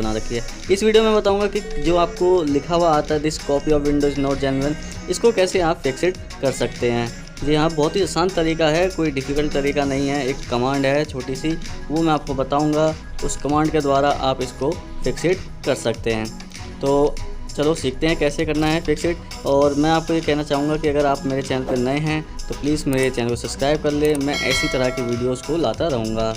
बना रखी है। इस वीडियो में बताऊंगा कि जो आपको लिखा हुआ आता है this copy of Windows not genuine, इसको कैसे आप फिक्स इट कर सकते हैं। जी हाँ, बहुत ही आसान तरीका है, कोई डिफ़िकल्ट तरीका नहीं है। एक कमांड है छोटी सी, वो मैं आपको बताऊंगा। उस कमांड के द्वारा आप इसको फिक्स इट कर सकते हैं। तो चलो सीखते हैं कैसे करना है फिक्स इट। और मैं आपको ये कहना चाहूँगा कि अगर आप मेरे चैनल पर नए हैं तो प्लीज़ मेरे चैनल को सब्सक्राइब कर ले, मैं ऐसी तरह की वीडियोज़ को लाता रहूँगा।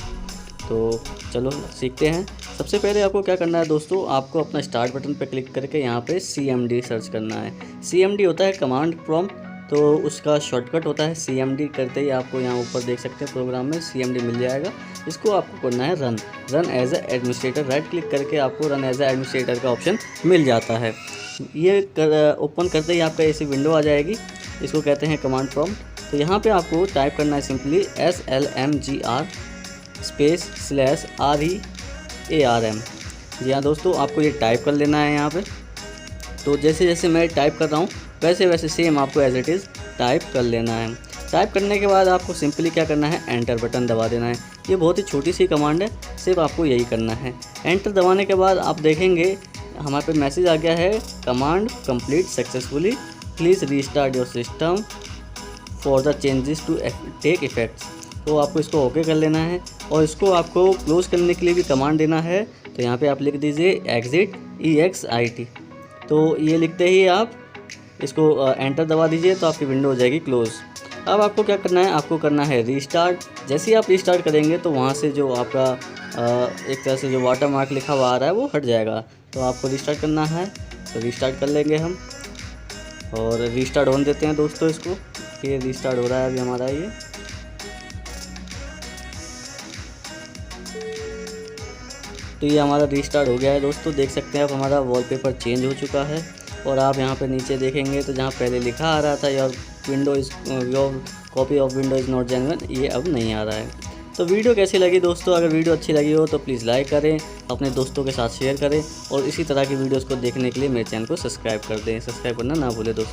तो चलो सीखते हैं। सबसे पहले आपको क्या करना है दोस्तों, आपको अपना स्टार्ट बटन पर क्लिक करके यहाँ पे CMD सर्च करना है। CMD होता है कमांड प्रॉम्प्ट, तो उसका शॉर्टकट होता है CMD। करते ही आपको यहाँ ऊपर देख सकते हैं प्रोग्राम में CMD मिल जाएगा। इसको आपको करना है run as a administrator. Right click करके आपको रन एज ए एडमिनिस्ट्रेटर का ऑप्शन मिल जाता है। ये ओपन करते ही आपका ऐसी विंडो आ जाएगी। इसको कहते हैं कमांड प्रॉम्प्ट। तो यहाँ पे आपको टाइप करना है सिंपली SLMGR /REARM। जी हाँ दोस्तों, आपको ये टाइप कर लेना है यहाँ पे। तो जैसे जैसे मैं टाइप कर रहा हूँ वैसे वैसे सेम आपको एज इट इज़ टाइप कर लेना है। टाइप करने के बाद आपको सिंपली क्या करना है, एंटर बटन दबा देना है। ये बहुत ही छोटी सी कमांड है, सिर्फ आपको यही करना है। एंटर दबाने के बाद आप देखेंगे हमारे पे मैसेज आ गया है, command complete successfully, please restart your system for the changes to take effects. तो आपको इसको ओके कर लेना है। और इसको आपको क्लोज़ करने के लिए भी कमांड देना है। तो यहाँ पे आप लिख दीजिए एग्जिट EXIT। तो ये लिखते ही आप इसको एंटर दबा दीजिए तो आपकी विंडो हो जाएगी क्लोज़। अब आपको क्या करना है, आपको करना है रीस्टार्ट। जैसे ही आप रीस्टार्ट करेंगे तो वहाँ से जो आपका एक तरह से जो वाटर मार्क लिखा हुआ आ रहा है वो हट जाएगा। तो आपको रीस्टार्ट करना है, तो रीस्टार्ट कर लेंगे हम। और रीस्टार्ट होने देते हैं दोस्तों इसको, कि रीस्टार्ट हो रहा है अभी हमारा ये। तो ये हमारा रीस्टार्ट हो गया है दोस्तों। देख सकते हैं आप हमारा वॉलपेपर चेंज हो चुका है। और आप यहाँ पे नीचे देखेंगे तो जहाँ पहले लिखा आ रहा था your copy of window is not genuine, ये अब नहीं आ रहा है। तो वीडियो कैसी लगी दोस्तों, अगर वीडियो अच्छी लगी हो तो प्लीज़ लाइक करें, अपने दोस्तों के साथ शेयर करें और इसी तरह की वीडियोज़ को देखने के लिए मेरे चैनल को सब्सक्राइब कर दें। सब्सक्राइब करना ना भूलें दोस्तों।